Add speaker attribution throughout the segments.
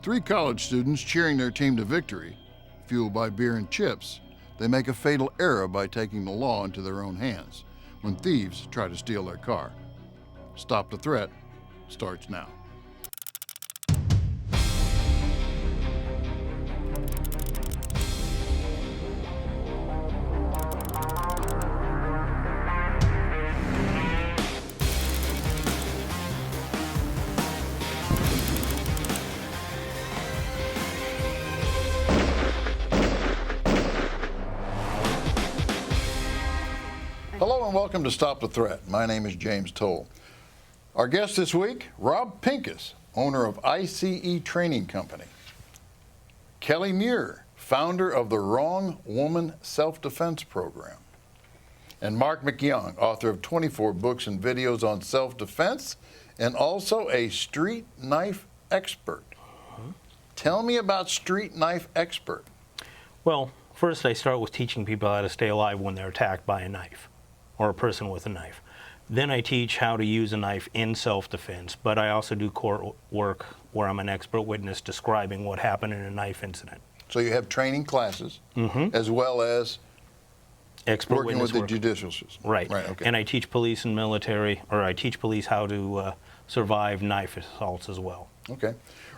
Speaker 1: Three college students cheering their team to victory, fueled by beer and chips, they make a fatal error by taking the law into their own hands when thieves try to steal their car. Stop the Threat starts now. Hello and welcome to Stop the Threat. My name is James Towle. Our guest this week, Rob Pincus, owner of ICE Training Company. Kelly Muir, founder of the Wrong Woman Self-Defense Program. And Marc MacYoung, author of 24 books and videos on self-defense and also a street knife expert. Tell me about Street Knife Expert.
Speaker 2: Well, first I start with teaching people how to stay alive when they're attacked by a knife or a person with a knife. Then I teach how to use a knife in self-defense, but I also do court work where I'm an expert witness describing what happened in a knife incident.
Speaker 1: So you have training classes as well as
Speaker 2: Expert
Speaker 1: working
Speaker 2: witness
Speaker 1: with the
Speaker 2: work.
Speaker 1: judicial system.
Speaker 2: Right.
Speaker 1: Okay.
Speaker 2: And I teach police and military, or I teach police how to survive knife assaults as well.
Speaker 1: Okay.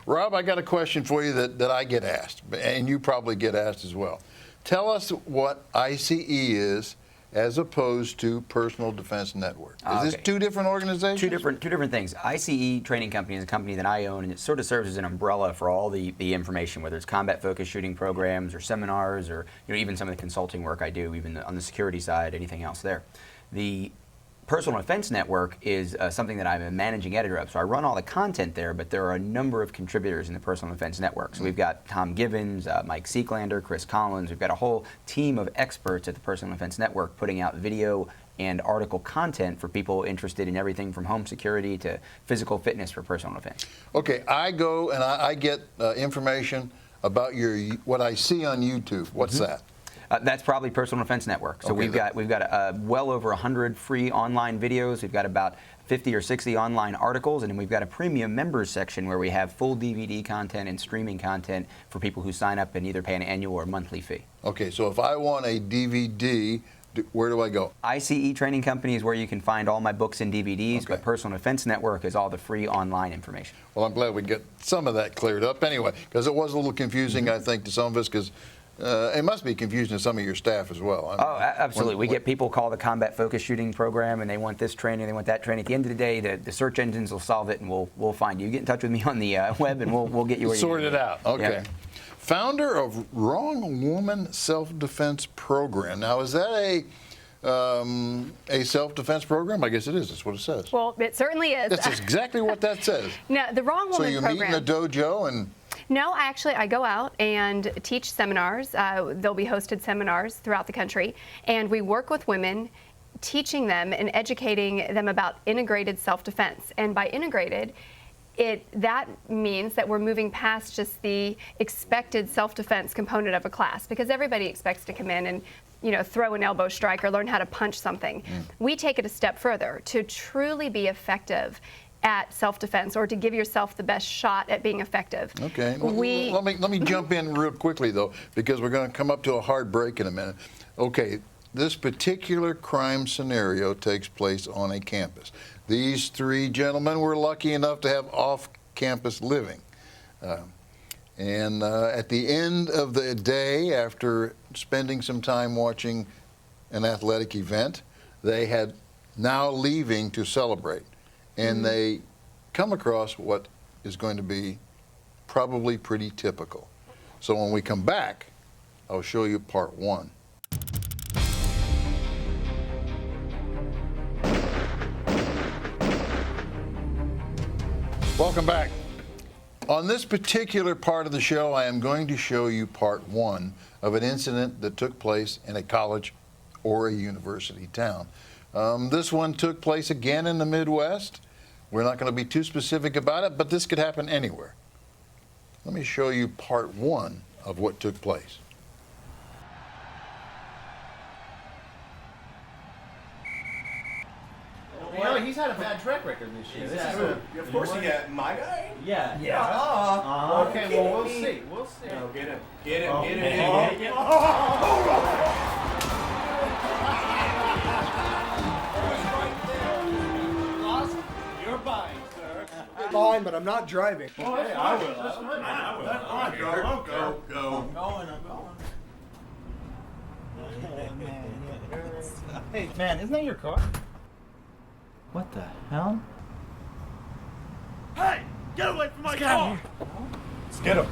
Speaker 1: Rob, I got a question for you that I get asked, and you probably get asked as well. Tell us what ICE is as opposed to Personal Defense Network. Is this two different organizations?
Speaker 3: Two different things. ICE Training Company is a company that I own, and it sort of serves as an umbrella for all the information, whether it's combat-focused shooting programs or seminars or even some of the consulting work I do, even on the security side, anything else there. The Personal Defense Network is something that I'm a managing editor of, so I run all the content there, but there are a number of contributors in the Personal Defense Network. So we've got Tom Givens, Mike Seeklander, Chris Collins. We've got a whole team of experts at the Personal Defense Network putting out video and article content for people interested in everything from home security to physical fitness for personal defense.
Speaker 1: Okay, I go and I get information about what I see on YouTube. What's that?
Speaker 3: That's probably Personal Defense Network. So
Speaker 1: Okay,
Speaker 3: we've got well over 100 free online videos. We've got about 50 or 60 online articles, and then we've got a premium members section where we have full DVD content and streaming content for people who sign up and either pay an annual or monthly fee.
Speaker 1: Okay, so if I want a DVD, where do I go?
Speaker 3: ICE Training Company is where you can find all my books and DVDs,
Speaker 1: Okay.
Speaker 3: but Personal Defense Network is all the free online information.
Speaker 1: Well, I'm glad we get some of that cleared up anyway, because it was a little confusing, I think, to some of us, because it must be confusing to some of your staff as well.
Speaker 3: Absolutely. We get people call the combat-focused shooting program, and they want this training, they want that training. At the end of the day, the search engines will solve it, and we'll find you. Get in touch with me on the web, and we'll get you where you
Speaker 1: Sort it out. Okay.
Speaker 3: Yeah.
Speaker 1: Founder of Wrong Woman Self-Defense Program. Now, is that a self-defense program? I guess it is. That's what it says.
Speaker 4: Well, it certainly is.
Speaker 1: That's exactly what that says.
Speaker 4: No, the Wrong Woman
Speaker 1: So you
Speaker 4: program.
Speaker 1: meet in a dojo and...
Speaker 4: No, actually, I go out and teach seminars. There'll be hosted seminars throughout the country, and we work with women, teaching them and educating them about integrated self-defense. And by integrated, that means that we're moving past just the expected self-defense component of a class, because everybody expects to come in and throw an elbow strike or learn how to punch something. We take it a step further to truly be effective at self-defense, or to give yourself the best shot at being effective.
Speaker 1: Okay. Let me jump in real quickly, though, because we're going to come up to a hard break in a minute. Okay, this particular crime scenario takes place on a campus. These three gentlemen were lucky enough to have off-campus living. And at the end of the day, after spending some time watching an athletic event, they had now leaving to celebrate. And they come across what is going to be probably pretty typical. So when we come back, I'll show you part one. Welcome back. On this particular part of the show, I am going to show you part one of an incident that took place in a college or a university town. This one took place again in the Midwest. We're not going to be too specific about it, but this could happen anywhere. Let me show you part one of what took place.
Speaker 5: Well, he's had a bad track record this year.
Speaker 6: Of course he got my guy.
Speaker 5: Yeah.
Speaker 6: Yeah.
Speaker 5: Okay, well, we'll see. We'll see.
Speaker 6: No, get him. Get him. Get him. Get him.
Speaker 5: You're buying, sir.
Speaker 7: Fine, but I'm not driving.
Speaker 5: Oh, hey, I will. I will.
Speaker 6: Go.
Speaker 5: I'm going. Hey, man, isn't that your car? What the hell?
Speaker 8: Hey, get away from my car!
Speaker 6: Let's get him.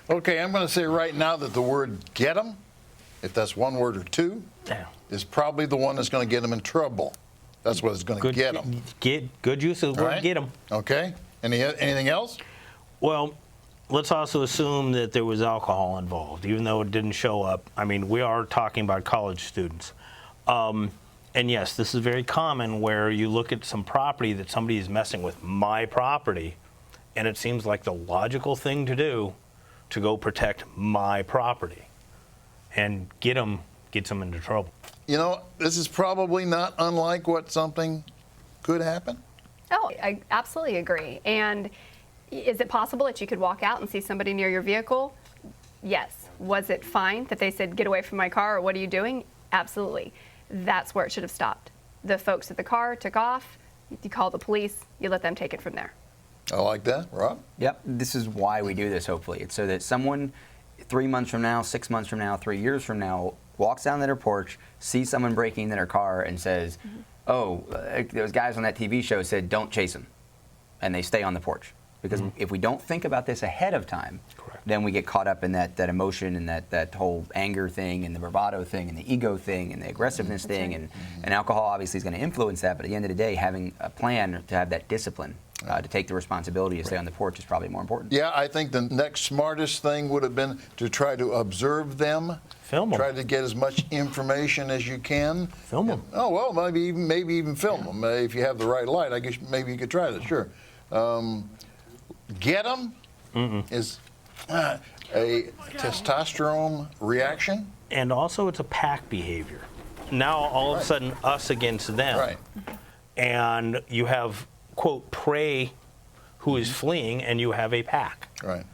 Speaker 1: Okay, I'm going to say right now that the word "get 'em," if that's one word or two,
Speaker 2: Damn.
Speaker 1: is probably the one that's going to get them in trouble. That's what it's going to get them.
Speaker 2: Good use of the word
Speaker 1: Right.
Speaker 2: get 'em.
Speaker 1: Okay. Anything else?
Speaker 2: Well, let's also assume that there was alcohol involved, even though it didn't show up. I mean, we are talking about college students. And yes, this is very common where you look at some property that somebody is messing with my property, and it seems like the logical thing to do to go protect my property. And gets them into trouble.
Speaker 1: You know, this is probably not unlike what something could happen.
Speaker 4: Oh, I absolutely agree. And is it possible that you could walk out and see somebody near your vehicle? Yes. Was it fine that they said, get away from my car, or what are you doing? Absolutely. That's where it should have stopped. The folks at the car took off, you call the police, you let them take it from there.
Speaker 1: I like that. Rob?
Speaker 3: Yep, this is why we do this, hopefully. It's so that someone 3 months from now, 6 months from now, 3 years from now, walks down to their porch, sees someone breaking into their car and says, oh, those guys on that TV show said, don't chase them. And they stay on the porch. Because if we don't think about this ahead of time, then we get caught up in that emotion and that whole anger thing and the bravado thing and the ego thing and the aggressiveness thing. And alcohol obviously is going to influence that. But at the end of the day, having a plan to have that discipline, to take the responsibility to stay on the porch is probably more important.
Speaker 1: Yeah, I think the next smartest thing would have been to try to observe them.
Speaker 2: Film them.
Speaker 1: Try to get as much information as you can.
Speaker 2: Film them.
Speaker 1: Oh, well, maybe even film them. If you have the right light, I guess maybe you could try that, sure. Get them is a testosterone reaction.
Speaker 2: And also it's a pack behavior. Now all of a sudden us against them.
Speaker 1: Right.
Speaker 2: And you have, quote, prey who is fleeing, and you have a pack.
Speaker 1: Right.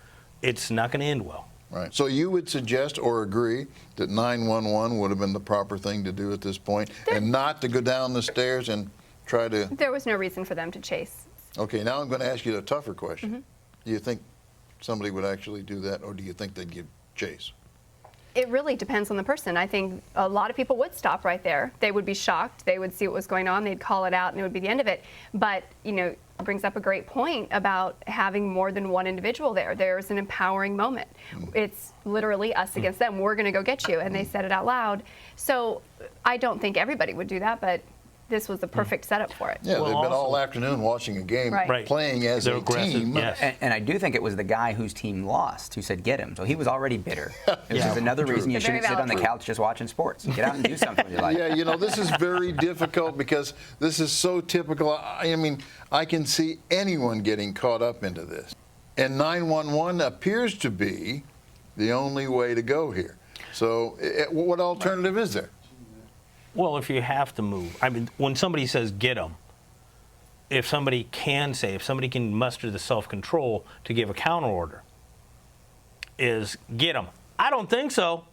Speaker 2: It's not going to end well.
Speaker 1: Right. So you would suggest or agree that 911 would have been the proper thing to do at this point, and not to go down the stairs and try to...
Speaker 4: There was no reason for them to chase.
Speaker 1: Okay, now I'm going to ask you the tougher question. Do you think somebody would actually do that, or do you think they'd give chase?
Speaker 4: It really depends on the person. I think a lot of people would stop right there. They would be shocked. They would see what was going on. They'd call it out, and it would be the end of it. But, you know, it brings up a great point about having more than one individual there. There's an empowering moment. It's literally us against them. We're going to go get you. And they said it out loud. So I don't think everybody would do that, but this was the perfect setup for it.
Speaker 1: Yeah,
Speaker 2: Well,
Speaker 1: they've been all
Speaker 2: also-
Speaker 1: afternoon watching a game,
Speaker 4: Right.
Speaker 1: playing as
Speaker 2: They're
Speaker 1: a
Speaker 2: aggressive,
Speaker 1: team.
Speaker 2: yes.
Speaker 3: And I do think it was the guy whose team lost who said get him. So he was already bitter. This
Speaker 2: Yeah.
Speaker 3: is another reason you
Speaker 4: Very
Speaker 3: shouldn't sit on the
Speaker 4: valid.
Speaker 3: couch just watching sports. Get out and do something with your life.
Speaker 1: Yeah, you know, this is very difficult because this is so typical. I mean, I can see anyone getting caught up into this. And 911 appears to be the only way to go here. So what alternative is there?
Speaker 2: Well, if you have to move, I mean, when somebody says get them, if somebody can muster the self-control to give a counter order, is get them. I don't think so,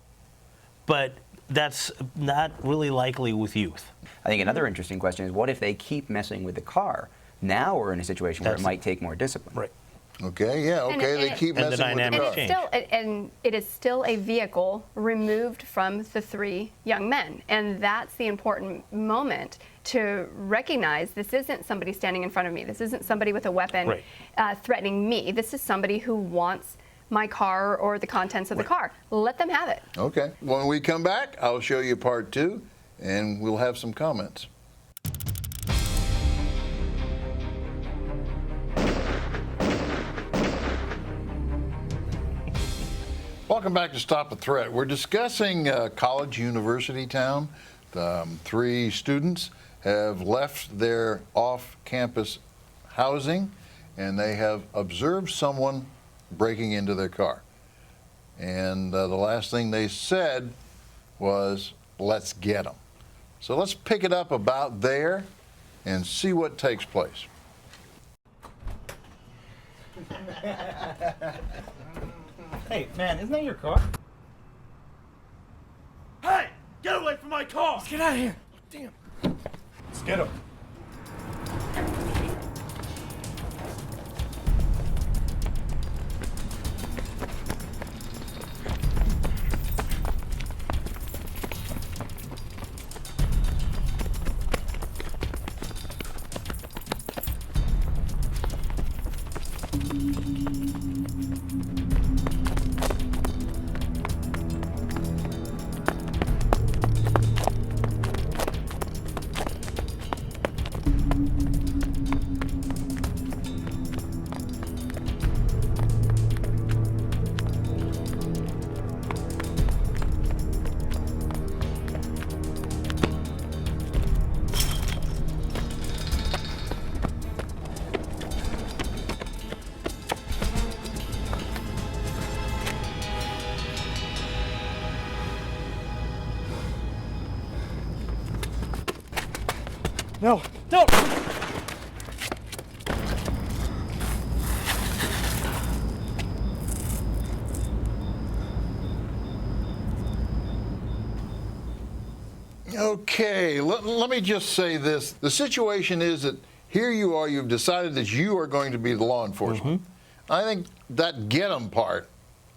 Speaker 2: but that's not really likely with youth.
Speaker 3: I think another interesting question is what if they keep messing with the car? Now we're in a situation where it
Speaker 2: That's-
Speaker 3: might take more discipline.
Speaker 2: Right.
Speaker 1: Okay, yeah,
Speaker 4: And
Speaker 1: okay,
Speaker 4: it-
Speaker 1: they
Speaker 4: and
Speaker 1: keep
Speaker 2: and the
Speaker 1: messing with the
Speaker 2: dynamics
Speaker 1: car.
Speaker 2: change.
Speaker 4: And it is still a vehicle removed from the three young men. And that's the important moment to recognize this isn't somebody standing in front of me. This isn't somebody with a weapon
Speaker 2: Right.
Speaker 4: threatening me. This is somebody who wants my car or the contents of the car. Let them have it.
Speaker 1: Okay, when we come back, I'll show you part 2, and we'll have some comments. Welcome back to Stop the Threat. We're discussing college university town. 3 students have left their off-campus housing, and they have observed someone breaking into their car. And the last thing they said was, let's get them. So let's pick it up about there and see what takes place.
Speaker 5: Hey, man, isn't that your car?
Speaker 8: Hey, get away from my car!
Speaker 5: Get out of here. Damn.
Speaker 6: Let's get him.
Speaker 5: No, no!
Speaker 1: Okay, let me just say this. The situation is that here you are, you've decided that you are going to be the law enforcement. I think that get 'em part,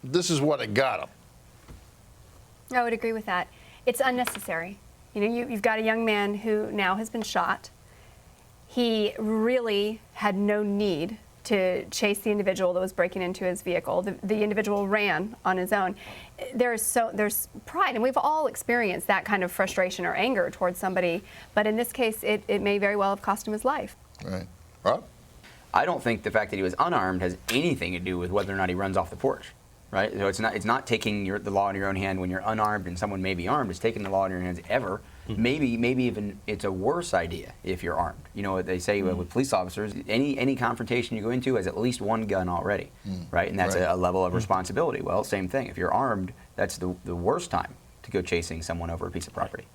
Speaker 1: this is what it got 'em.
Speaker 4: I would agree with that. It's unnecessary. You know, you've got a young man who now has been shot. He really had no need to chase the individual that was breaking into his vehicle. The individual ran on his own. There's pride, and we've all experienced that kind of frustration or anger towards somebody, but in this case, it may very well have cost him his life.
Speaker 1: Right. Rob?
Speaker 3: I don't think the fact that he was unarmed has anything to do with whether or not he runs off the porch, right? So it's not taking the law in your own hand when you're unarmed and someone may be armed. It's taking the law in your hands ever. Maybe even it's a worse idea if you're armed. You know what they say with police officers, any confrontation you go into has at least one gun already, right? And that's
Speaker 1: Right.
Speaker 3: a level of responsibility. Well, same thing. If you're armed, that's the worst time to go chasing someone over a piece of property.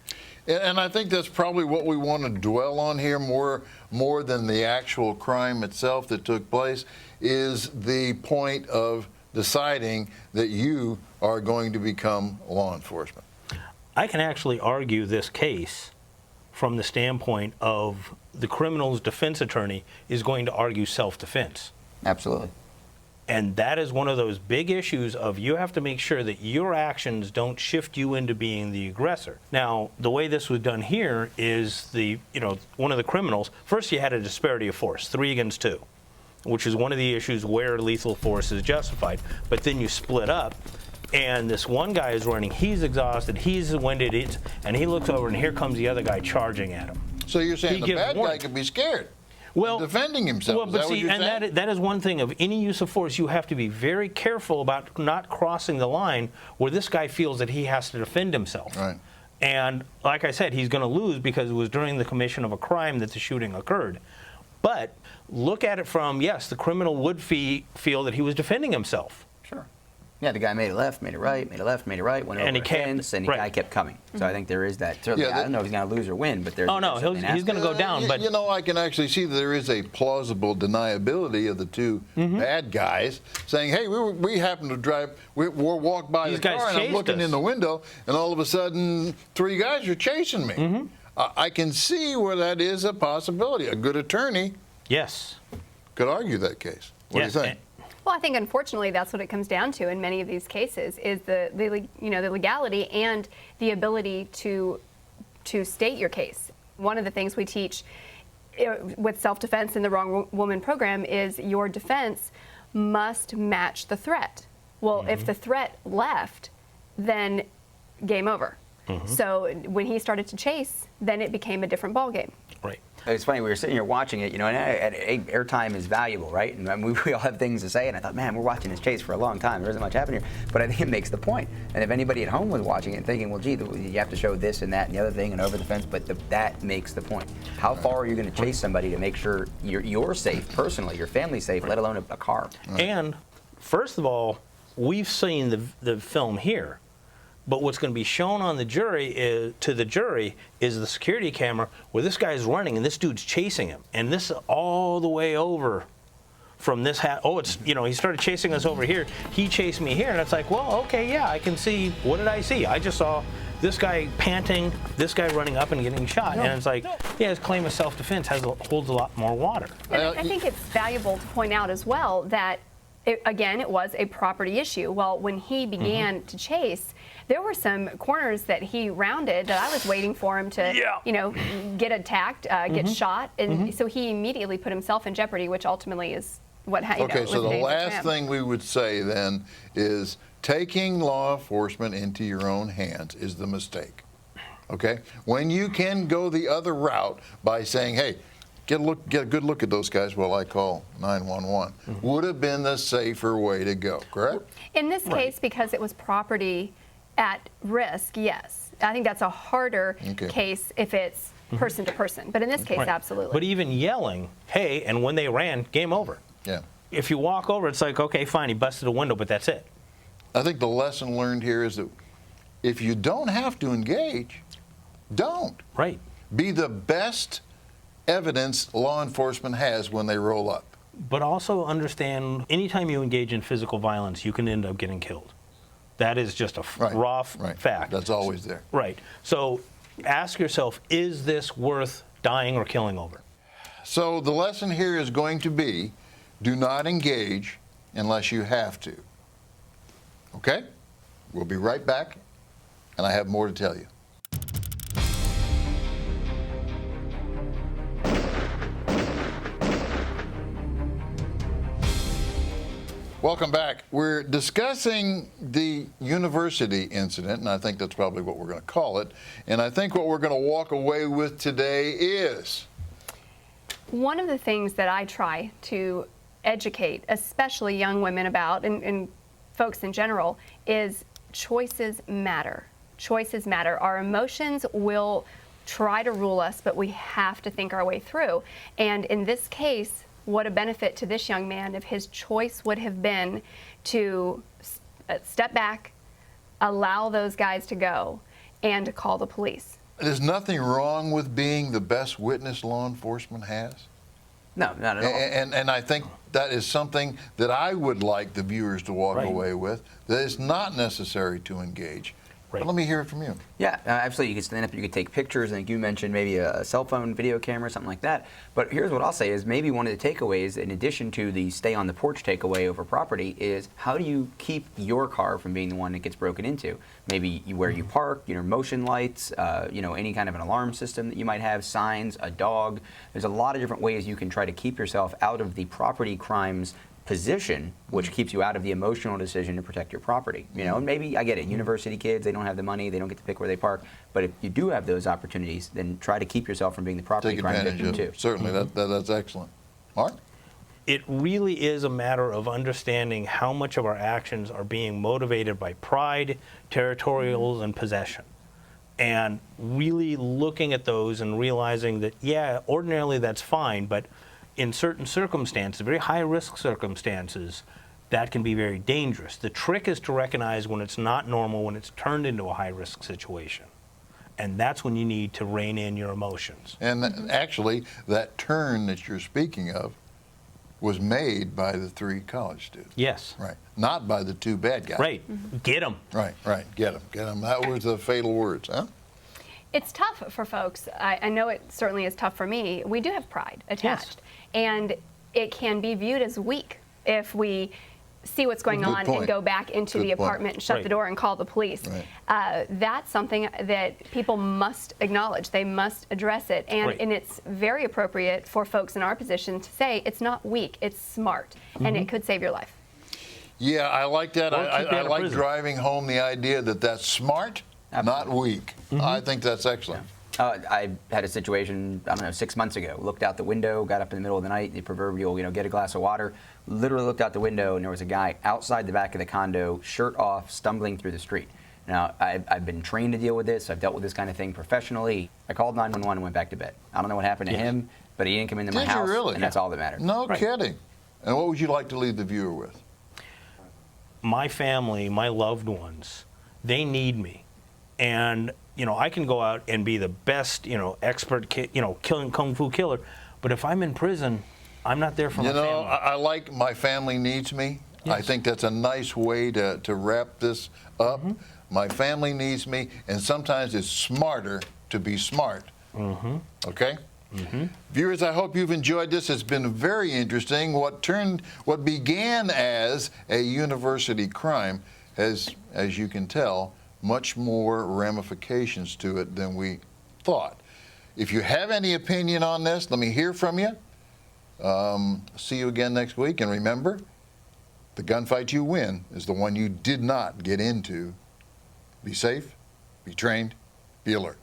Speaker 1: And I think that's probably what we want to dwell on here more than the actual crime itself that took place, is the point of deciding that you are going to become law enforcement.
Speaker 2: I can actually argue this case from the standpoint of the criminal's defense attorney is going to argue self-defense.
Speaker 3: Absolutely.
Speaker 2: And that is one of those big issues of you have to make sure that your actions don't shift you into being the aggressor. Now, the way this was done here is one of the criminals, first you had a disparity of force, 3 against 2, which is one of the issues where lethal force is justified. But then you split up, and this one guy is running, he's exhausted, he's winded, and he looks over and here comes the other guy charging at him.
Speaker 1: So you're saying
Speaker 2: He
Speaker 1: the
Speaker 2: gives
Speaker 1: bad guy
Speaker 2: warning.
Speaker 1: could be scared,
Speaker 2: Well,
Speaker 1: defending himself.
Speaker 2: Well,
Speaker 1: Is
Speaker 2: but
Speaker 1: that what
Speaker 2: see,
Speaker 1: you're
Speaker 2: and
Speaker 1: saying?
Speaker 2: that is one thing of any use of force. You have to be very careful about not crossing the line where this guy feels that he has to defend himself.
Speaker 1: Right.
Speaker 2: And like I said, he's going to lose because it was during the commission of a crime that the shooting occurred. But look at it from, yes, the criminal would feel that he was defending himself.
Speaker 3: Sure. Yeah, the guy made a left, made a right, made a left, made a right, went over
Speaker 2: And he
Speaker 3: a
Speaker 2: kept-
Speaker 3: fence, and the
Speaker 2: right.
Speaker 3: guy kept coming. So I think there is that. Certainly,
Speaker 1: Yeah,
Speaker 3: I don't know if he's going to lose or win, but there's.
Speaker 2: Oh, no,
Speaker 3: certainly an
Speaker 2: he's going to go down. But
Speaker 1: You know, I can actually see that there is a plausible deniability of the two bad guys saying, hey, we happened to drive, we walked by
Speaker 2: These
Speaker 1: the
Speaker 2: guys
Speaker 1: car, and I'm
Speaker 2: chased
Speaker 1: looking
Speaker 2: us.
Speaker 1: in the window, and all of a sudden, 3 guys are chasing me. I can see where that is a possibility. A good attorney
Speaker 2: yes.
Speaker 1: could argue that case. What
Speaker 2: Yes,
Speaker 1: do you think?
Speaker 4: Well, I think unfortunately that's what it comes down to in many of these cases is the legality and the ability to state your case. One of the things we teach with self-defense in the Wrong Woman program is your defense must match the threat. Well, if the threat left, then game over. So when he started to chase, then it became a different ballgame.
Speaker 2: Right.
Speaker 3: It's funny, we were sitting here watching it, and airtime is valuable, right? And we all have things to say, and I thought, man, we're watching this chase for a long time. There isn't much happening here. But I think it makes the point. And if anybody at home was watching it and thinking, well, gee, you have to show this and that and the other thing and over the fence, but that makes the point. How far are you going to chase somebody to make sure you're safe personally, your family's safe, let alone a car?
Speaker 2: And first of all, we've seen the film here, but what's going to be shown on the jury is the security camera where this guy's running and this dude's chasing him, and this is all the way over from this it's, he started chasing us over here, he chased me here, and it's like, well, okay, yeah, I can see. What did I see? I just saw this guy panting, this guy running up and getting shot, and it's like, yeah, his claim of self-defense holds a lot more water.
Speaker 4: And I think it's valuable to point out as well that, it was a property issue. Well, when he began to chase, there were some corners that he rounded that I was waiting for him to, get attacked, get shot, and so he immediately put himself in jeopardy, which ultimately is what happened.
Speaker 1: Okay, so the last thing we would say then is taking law enforcement into your own hands is the mistake. Okay? When you can go the other route by saying, hey, get a good look at those guys while I call 911, would have been the safer way to go, correct?
Speaker 4: In this case, because it was property at risk, yes. I think that's a harder case if it's person to person. But in this case, absolutely.
Speaker 2: But even yelling, hey, and when they ran, game over.
Speaker 1: Yeah.
Speaker 2: If you walk over, it's like, okay, fine, he busted a window, but that's it.
Speaker 1: I think the lesson learned here is that if you don't have to engage, don't.
Speaker 2: Right.
Speaker 1: Be the best evidence law enforcement has when they roll up.
Speaker 2: But also understand, anytime you engage in physical violence, you can end up getting killed. That is just a raw fact.
Speaker 1: That's always there.
Speaker 2: Right. So ask yourself, is this worth dying or killing over?
Speaker 1: So the lesson here is going to be, do not engage unless you have to. Okay? We'll be right back, and I have more to tell you. Welcome back. We're discussing the university incident, and I think that's probably what we're going to call it. And I think what we're going to walk away with today is...
Speaker 4: One of the things that I try to educate, especially young women about, and folks in general, is choices matter. Choices matter. Our emotions will try to rule us, but we have to think our way through. And in this case, what a benefit to this young man if his choice would have been to step back, allow those guys to go, and to call the police.
Speaker 1: There's nothing wrong with being the best witness law enforcement has.
Speaker 3: No, not at all.
Speaker 1: And I think that is something that I would like the viewers to walk away with, that it's not necessary to engage. But let me hear it from you.
Speaker 3: Yeah, absolutely. You could stand up, you could take pictures, and you mentioned maybe a cell phone video camera, something like that. But here's what I'll say is maybe one of the takeaways, in addition to the stay on the porch takeaway over property, is how do you keep your car from being the one that gets broken into? Maybe where you park, motion lights, any kind of an alarm system that you might have, signs, a dog. There's a lot of different ways you can try to keep yourself out of the property crimes position, which keeps you out of the emotional decision to protect your property. And maybe, I get it, university kids, they don't have the money, they don't get to pick where they park, but if you do have those opportunities, then try to keep yourself from being the property crime victim too.
Speaker 1: Certainly, that's excellent. Mark?
Speaker 2: It really is a matter of understanding how much of our actions are being motivated by pride, territorials, and possession. And really looking at those and realizing that, yeah, ordinarily that's fine, but in certain circumstances, very high-risk circumstances, that can be very dangerous. The trick is to recognize when it's not normal, when it's turned into a high-risk situation. And that's when you need to rein in your emotions.
Speaker 1: And actually, that turn that you're speaking of was made by the 3 college students.
Speaker 2: Yes.
Speaker 1: Right. Not by the 2 bad guys.
Speaker 2: Right. Get them.
Speaker 1: Right. Get them. That was the fatal words, huh?
Speaker 4: It's tough for folks. I know it certainly is tough for me. We do have pride attached. Yes. And it can be viewed as weak if we see what's going on and go back into the apartment and shut the door and call the police. That's something that people must acknowledge. They must address it. And it's very appropriate for folks in our position to say it's not weak, it's smart, and it could save your life.
Speaker 1: Yeah, I like that. I like driving home the idea that that's smart, not weak. I think that's excellent.
Speaker 3: I had a situation, 6 months ago. Looked out the window, got up in the middle of the night, the proverbial, get a glass of water. Literally looked out the window, and there was a guy outside the back of the condo, shirt off, stumbling through the street. Now, I've been trained to deal with this. I've dealt with this kind of thing professionally. I called 911 and went back to bed. I don't know what happened to him, but he didn't come into my house, and that's all that mattered.
Speaker 1: No kidding. And what would you like to leave the viewer with?
Speaker 2: my family, my loved ones, they need me. And, you know, I can go out and be the best, you know, expert, killing kung fu killer, but if I'm in prison, I'm not there for my family.
Speaker 1: I like my family needs me.
Speaker 2: Yes.
Speaker 1: I think that's a nice way to wrap this up. My family needs me, and sometimes it's smarter to be smart. Okay? Viewers, I hope you've enjoyed this. It's been very interesting. What began as a university crime has, as you can tell, much more ramifications to it than we thought. If you have any opinion on this, let me hear from you. See you again next week. And remember, the gunfight you win is the one you did not get into. Be safe, be trained, be alert.